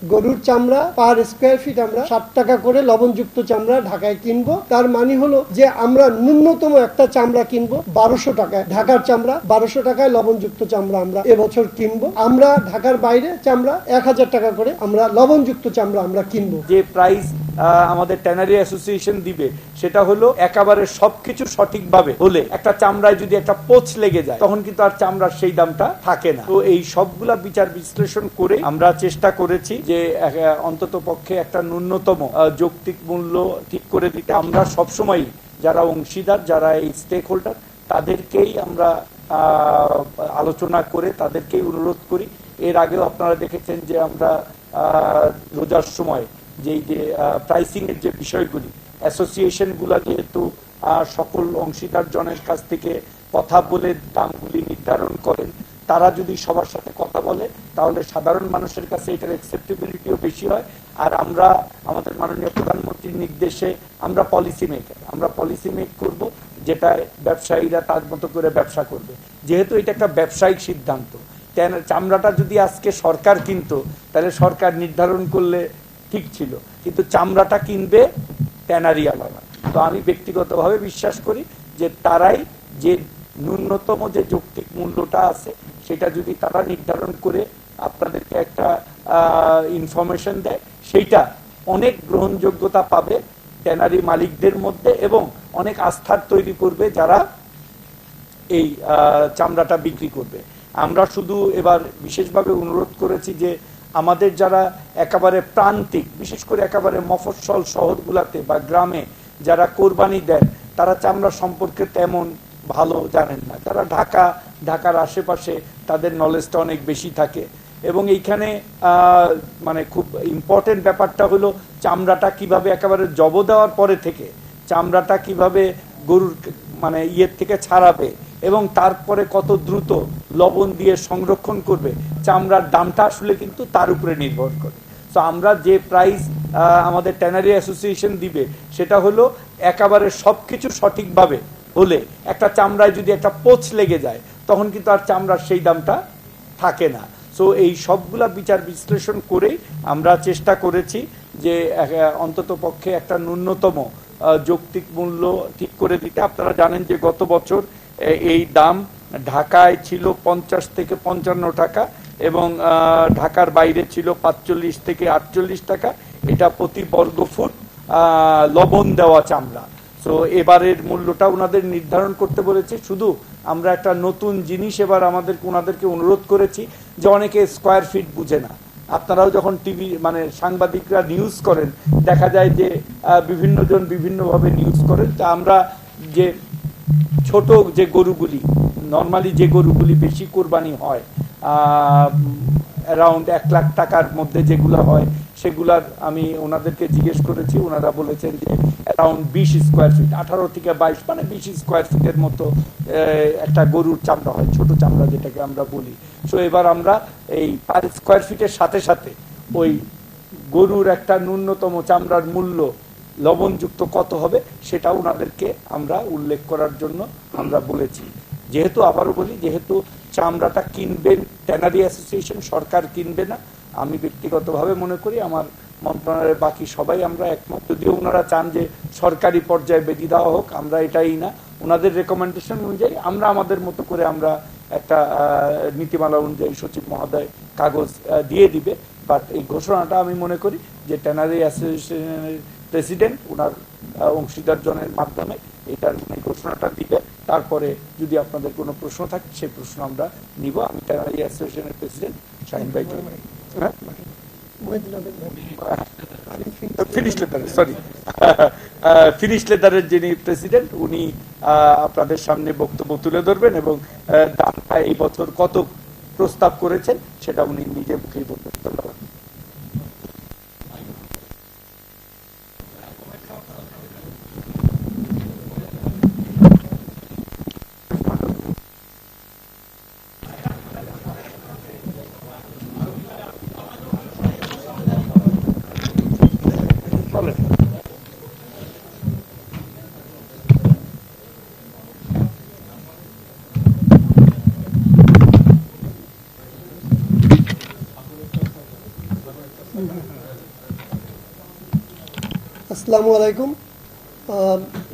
গরুর চামড়া per square feet আমরা 60 টাকা করে লবণযুক্ত চামড়া ঢাকায় কিনবো। তার মানে হলো যে আমরা ন্যূনতম একটা চামড়া কিনবো 1200 টাকায়, ঢাকার চামড়া 1200 টাকায় লবণযুক্ত চামড়া আমরা এবছর কিনবো। আমরা ঢাকার বাইরে চামড়া 1000 টাকা করে আমরা লবণযুক্ত চামড়া আমরা কিনবো। যে প্রাইস আমাদের ট্যানারি অ্যাসোসিয়েশন দিবে সেটা হলো একেবারে সবকিছু সঠিকভাবে হলে একটা চামড়ায় যদি একটা পোচ লেগে যায় তখন কিন্তু আর চামড়ার সেই দামটা থাকে না। তো এই সবগুলা বিচার বিশ্লেষণ করে আমরা চেষ্টা করেছি যে অন্তত পক্ষে একটা ন্যূনতম যৌক্তিক মূল্য ঠিক করে দিতে। আমরা সবসময় যারা অংশীদার, যারা এই স্টেক হোল্ডার, তাদেরকেই আমরা আলোচনা করে তাদেরকেই অনুরোধ করি। এর আগেও আপনারা দেখেছেন যে আমরা রোজার সময় যে প্রাইসিং এর যে বিষয়গুলি অ্যাসোসিয়েশন গুলা যেহেতু সকল অংশীদার জনের কাছ থেকে কথা বলে দামগুলি নির্ধারণ করেন, তারা যদি সবার সাথে কথা বলে তাহলে সাধারণ মানুষের কাছে এটার অ্যাকসেপ্টেবিলিটিও বেশি হয়। আর আমরা আমাদের মাননীয় প্রধানমন্ত্রীর নির্দেশে আমরা পলিসি মেক করব, যেটা ব্যবসায়ীরা তার মতো করে ব্যবসা করবে। যেহেতু এটা একটা ব্যবসায়িক সিদ্ধান্ত, চামড়াটা যদি আজকে সরকার কিনতো তাহলে সরকার নির্ধারণ করলে ঠিক ছিল, কিন্তু চামড়াটা কিনবে ট্যানারিওয়ালারা। তো আমি ব্যক্তিগতভাবে বিশ্বাস করি যে তারাই যে ন্যূনতম যে যৌক্তিক মূল্যটা আছে সেটা যদি তারা নির্ধারণ করে আপনাদেরকে একটা ইনফরমেশন দেয়, সেইটা অনেক গ্রহণযোগ্যতা পাবে ট্যানারি মালিকদের মধ্যে এবং অনেক আস্থার তৈরি করবে যারা এই চামড়াটা বিক্রি করবে। আমরা শুধু এবার বিশেষভাবে অনুরোধ করেছি যে আমাদের যারা একেবারে প্রান্তিক, বিশেষ করে একেবারে মফস্বল শহরগুলাতে বা গ্রামে যারা কোরবানি দেন, তারা চামড়া সম্পর্কে তেমন ভালো জানেন না। যারা ঢাকার আশেপাশে তাদের নলেজটা অনেক বেশি থাকে। এবং এইখানে মানে খুব ইম্পর্টেন্ট ব্যাপারটা হলো চামড়াটা কিভাবে একেবারে জব দেওয়ার পরে থেকে চামড়াটা কিভাবে গরুর মানে ইয়ের থেকে ছাড়াবে এবং তারপরে কত দ্রুত লবণ দিয়ে সংরক্ষণ করবে, চামড়ার দামটা আসলে কিন্তু তার উপরে নির্ভর করে। তো আমরা যে প্রাইস আমাদের ট্যানারি অ্যাসোসিয়েশন দিবে সেটা হলো একেবারে সবকিছু সঠিকভাবে হলে একটা চামড়ায় যদি একটা পোচ লেগে যায় তখন কিন্তু আর চামড়ার সেই দামটা থাকে না। সো এই সবগুলা বিচার বিশ্লেষণ করেই আমরা চেষ্টা করেছি যে অন্তত পক্ষে একটা ন্যূনতম যৌক্তিক মূল্য ঠিক করে দিতে। আপনারা জানেন যে গত বছর এই দাম ঢাকায় ছিল 50 থেকে 55 টাকা এবং ঢাকার বাইরে ছিল 45 থেকে 48 টাকা, এটা প্রতি বর্গ ফুট লবণ দেওয়া চামড়া। তো এবারের মূল্যটা ওনাদের নির্ধারণ করতে বলেছে। শুধু আমরা একটা নতুন জিনিস এবার ওনাদেরকে অনুরোধ করেছি যে অনেকে স্কোয়ার ফিট বুঝে না। আপনারাও যখন টিভি মানে সাংবাদিকরা নিউজ করেন দেখা যায় যে বিভিন্ন জন বিভিন্নভাবে নিউজ করেন। তা আমরা যে ছোট যে গরুগুলি নর্মালি যে গরুগুলি বেশি কোরবানি হয় অ্যারাউন্ড 1 লাখ টাকার মধ্যে যেগুলো হয় সেগুলার আমি ওনাদেরকে জিজ্ঞেস করেছি, ওনারা বলেছেন যে অ্যারাউন্ড 20 স্কোয়ার ফিট, 18 থেকে 22 মানে 20 স্কোয়ার ফিটের মতো একটা গরুর চামড়া হয়, ছোট চামড়া যেটাকে আমরা বলি। সো এবার আমরা এই পার স্কোয়ার ফিটের সাথে সাথে ওই গরুর একটা ন্যূনতম চামড়ার মূল্য লবণযুক্ত কত হবে সেটা ওনাদেরকে আমরা উল্লেখ করার জন্য আমরা বলেছি। যেহেতু আবারও বলি, যেহেতু চামড়াটা কিনবেন ট্যানারি অ্যাসোসিয়েশন, সরকার কিনবে না, আমি ব্যক্তিগতভাবে মনে করি আমার মন্ত্রণালয়ের বাকি সবাই আমরা একমত। যদিও ওনারা চান যে সরকারি পর্যায়ে বেঁধে দেওয়া হোক, আমরা এটাই না, ওনাদের রেকমেন্ডেশন অনুযায়ী আমরা আমাদের মতো করে আমরা একটা নীতিমালা অনুযায়ী সচিব মহোদয় কাগজ দিয়ে দিবে। বাট এই ঘোষণাটা আমি মনে করি যে ট্যানারি অ্যাসোসিয়েশনের প্রেসিডেন্ট ওনার অংশীদার জনের মাধ্যমে এটার ঘোষণাটা দিবে। তারপরে যদি আপনাদের কোনো প্রশ্ন থাকে সেই প্রশ্ন আমরা নিব। আমি ট্যানারি অ্যাসোসিয়েশনের প্রেসিডেন্ট শাহিন ভাই ফিনিশ লেদারের যিনি প্রেসিডেন্ট উনি আপনাদের সামনে বক্তব্য তুলে ধরবেন এবং দামটা এই বছর কত প্রস্তাব করেছেন সেটা উনি নিজে মুখেই বলবেন। ধন্যবাদ। আসসালামু আলাইকুম।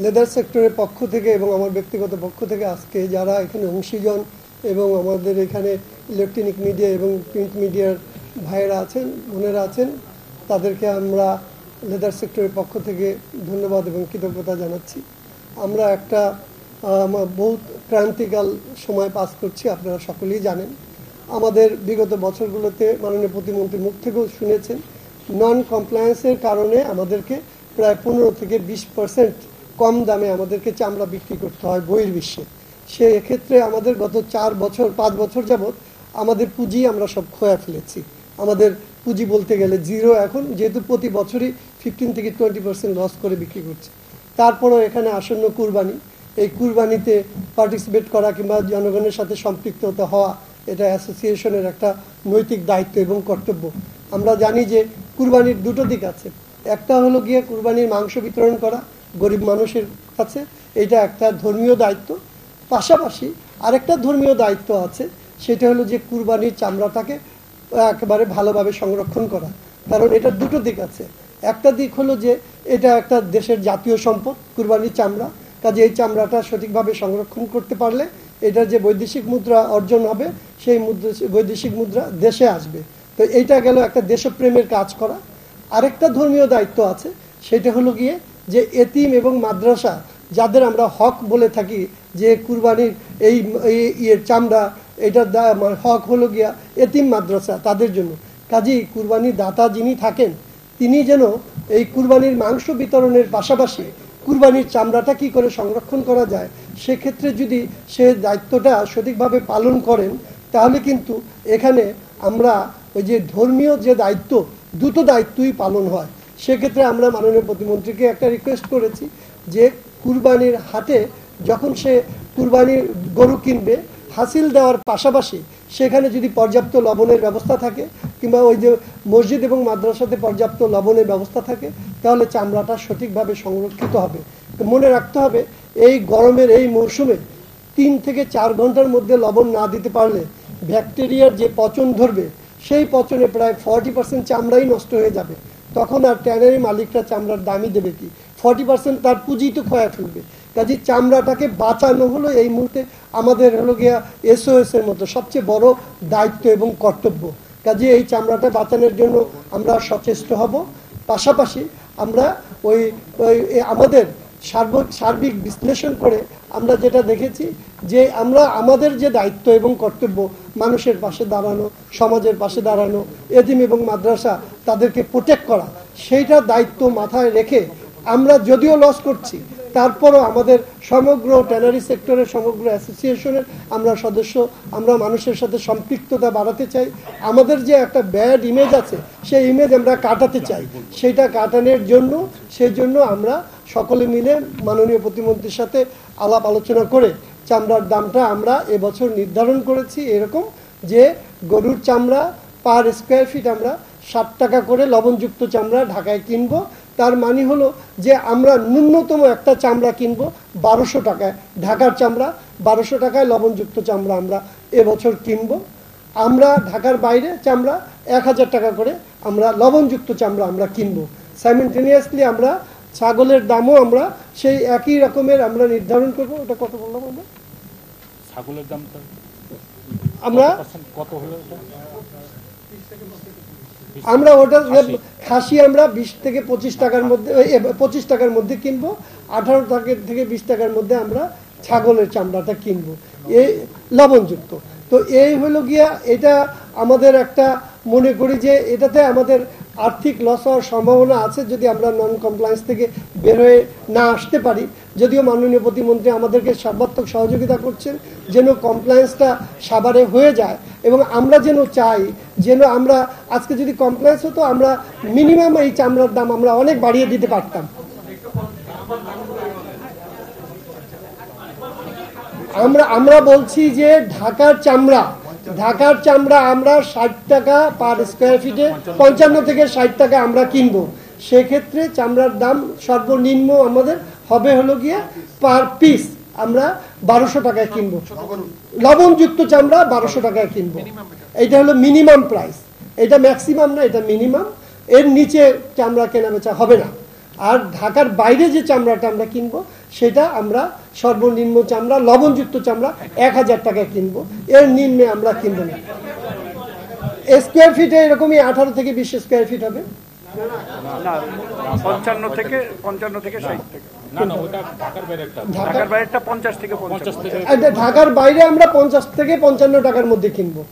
লেদার সেক্টরের পক্ষ থেকে এবং আমার ব্যক্তিগত পক্ষ থেকে আজকে যারা এখানে অংশীজন এবং আমাদের এখানে ইলেকট্রনিক মিডিয়া এবং প্রিন্ট মিডিয়ার ভাইয়েরা আছেন, বোনেরা আছেন, তাদেরকে আমরা লেদার সেক্টরের পক্ষ থেকে ধন্যবাদ এবং কৃতজ্ঞতা জানাচ্ছি। আমরা একটা বহুত ক্রান্তিকাল সময় পাস করছি, আপনারা সকলেই জানেন। আমাদের বিগত বছরগুলোতে মাননীয় প্রতিমন্ত্রীর মুখ থেকেও শুনেছেন, নন কমপ্লায়েন্সের কারণে আমাদেরকে প্রায় 15 থেকে 20% কম দামে আমাদেরকে চামড়া বিক্রি করতে হয় বহির্বিশ্বে। সেক্ষেত্রে আমাদের গত 5 বছর যাবৎ আমাদের পুঁজি আমরা সব খোয়া ফেলেছি। আমাদের পুঁজি বলতে গেলে জিরো এখন, যেহেতু প্রতি বছরই 15 থেকে 20% লস করে বিক্রি করছে। তারপরেও এখানে আসন্ন কুরবানি, এই কুরবানিতে পার্টিসিপেট করা কিংবা জনগণের সাথে সম্পৃক্ত হতে হওয়া, এটা অ্যাসোসিয়েশনের একটা নৈতিক দায়িত্ব এবং কর্তব্য। আমরা জানি যে কুরবানির দুটো দিক আছে। একটা হলো গিয়ে কুরবানির মাংস বিতরণ করা গরিব মানুষের কাছে, এটা একটা ধর্মীয় দায়িত্ব। পাশাপাশি আরেকটা ধর্মীয় দায়িত্ব আছে, সেটা হলো যে কুরবানির চামড়াটাকে একেবারে ভালোভাবে সংরক্ষণ করা। কারণ এটার দুটো দিক আছে। একটা দিক হলো যে এটা একটা দেশের জাতীয় সম্পদ কুরবানির চামড়া, কাজে এই চামড়াটা সঠিকভাবে সংরক্ষণ করতে পারলে এটার যে বৈদেশিক মুদ্রা অর্জন হবে, সেই বৈদেশিক মুদ্রা দেশে আসবে। তো এইটা গেল একটা দেশপ্রেমের কাজ করা। আরেকটা ধর্মীয় দায়িত্ব আছে, সেটা হলো গিয়ে যে এতিম এবং মাদ্রাসা, যাদের আমরা হক বলে থাকি, যে কুরবানির এই চামড়া এটার হক হলো গিয়া এতিম মাদ্রাসা, তাদের জন্য। কাজেই কুরবানির দাতা যিনি থাকেন, তিনি যেন এই কুরবানির মাংস বিতরণের পাশাপাশি কুরবানির চামড়াটা কি করে সংরক্ষণ করা যায়, সেক্ষেত্রে যদি সে দায়িত্বটা সঠিকভাবে পালন করেন, তাহলে কিন্তু এখানে আমরা ওই যে ধর্মীয় যে দায়িত্ব, দুটো দায়িত্বই পালন হয়। সেক্ষেত্রে আমরা মাননীয় প্রতিমন্ত্রীকে একটা রিকোয়েস্ট করেছি যে কুরবানির হাটে যখন সে কুরবানির গরু কিনবে, হাসিল দেওয়ার পাশাপাশি সেখানে যদি পর্যাপ্ত লবণের ব্যবস্থা থাকে, কিংবা ওই যে মসজিদ এবং মাদ্রাসাতে পর্যাপ্ত লবণের ব্যবস্থা থাকে, তাহলে চামড়াটা সঠিকভাবে সংরক্ষিত হবে। তো মনে রাখতে হবে, এই গরমের এই মরশুমে 3 থেকে 4 ঘন্টার মধ্যে লবণ না দিতে পারলে ব্যাকটেরিয়ার যে পচন ধরবে, সেই পচনে প্রায় 40% চামড়াই নষ্ট হয়ে যাবে। তখন আর ট্যানারি মালিকরা চামড়ার দামই দেবে কি? 40% তার পুঁজি তো খোয়া ফেলবে। কাজে চামড়াটাকে বাঁচানো হলো এই মুহূর্তে আমাদের হলো গিয়া SOS এর মতো সবচেয়ে বড় দায়িত্ব এবং কর্তব্য। কাজে এই চামড়াটা বাঁচানোর জন্য আমরা সচেষ্ট হব। পাশাপাশি আমরা ওই আমাদের সার্বিক বিশ্লেষণ করে আমরা যেটা দেখেছি, যে আমরা আমাদের যে দায়িত্ব এবং কর্তব্য, মানুষের পাশে দাঁড়ানো, সমাজের পাশে দাঁড়ানো, এতিম এবং মাদ্রাসা তাদেরকে প্রোটেক্ট করা, সেইটা দায়িত্ব মাথায় রেখে আমরা যদিও লস করছি, তারপরও আমাদের সমগ্র ট্যানারি সেক্টরের সমগ্র অ্যাসোসিয়েশনের আমরা সদস্য, আমরা মানুষের সাথে সম্পৃক্ততা বাড়াতে চাই। আমাদের যে একটা ব্যাড ইমেজ আছে, সেই ইমেজ আমরা কাটাতে চাই। সেইটা কাটানোর জন্য আমরা সকলে মিলে মাননীয় প্রতিমন্ত্রীর সাথে আলাপ আলোচনা করে চামড়ার দামটা আমরা এবছর নির্ধারণ করেছি এরকম, যে গরুর চামড়া পার স্কোয়ার ফিট আমরা 60 টাকা করে লবণযুক্ত চামড়া ঢাকায় কিনবো। তার মানে হলো যে আমরা ন্যূনতম একটা চামড়া কিনবো 1200 টাকায়, ঢাকার চামড়া 1200 টাকায় লবণযুক্ত চামড়া আমরা এবছর কিনবো। আমরা ঢাকার বাইরে চামড়া 1000 টাকা করে আমরা লবণযুক্ত চামড়া আমরা কিনবো। সাইমেন্টেনিয়াসলি আমরা ছাগলের দামও আমরা সেই একই রকমের আমরা নির্ধারণ করবো। ওটা কত বললাম আমরা? ছাগলের দামটা আমরা কত হলো? আমরা ওটা খাসি আমরা 20 থেকে 25 টাকার মধ্যে, 25 টাকার মধ্যে কিনবো। 18 টাকা থেকে 20 টাকার মধ্যে আমরা ছাগলের চামড়াটা কিনবো, এই লবণযুক্ত। তো এই হলো গিয়া, এটা আমাদের একটা মনে করি যে এটাতে আমাদের আর্থিক লস হওয়ার সম্ভাবনা আছে যদি আমরা নন কমপ্লায়েন্স থেকে বের হয়ে না আসতে পারি। যদিও মাননীয় প্রতিমন্ত্রী আমাদেরকে সর্বাত্মক সহযোগিতা করছেন যেন কমপ্লায়েন্সটা সাভারে হয়ে যায়, এবং আমরা যেন চাই যেন আমরা আজকে যদি কমপ্লায়েন্স হতো, আমরা মিনিমাম এই চামড়ার দাম আমরা অনেক বাড়িয়ে দিতে পারতাম। আমরা বলছি যে ঢাকার চামড়া আমরা 60 টাকা পার স্কোয়ার ফিটে, 55 থেকে 60 টাকা আমরা কিনবো। সেক্ষেত্রে চামড়ার দাম সর্বনিম্ন আমাদের হবে হলো গিয়ে পার পিস আমরা 1200 টাকায় কিনবো। লবণযুক্ত চামড়া 1200 টাকায় কিনবো। এটা হলো মিনিমাম প্রাইস, এটা ম্যাক্সিমাম না, এটা মিনিমাম। এর নিচে চামড়া কেনা বেচা হবে না। আর ঢাকার বাইরে যে চামড়াটা আমরা কিনবো সেটা আমরা সর্বনিম্ন চামড়া লবণযুক্ত চামড়া 1000 টাকায় কিনবো, এর নিম্নে আমরা কিনবো না। স্কোয়ার ফিটে এরকমই 18 থেকে 20 স্কোয়ার ফিট হবে। না 55 থেকে 60 থেকে। না না ওটা ঢাকার বাইরে একটা ঢাকার বাইরেটা 50 থেকে 50 থেকে ঢাকার বাইরে আমরা 50 থেকে 55 টাকার মধ্যে কিনবো।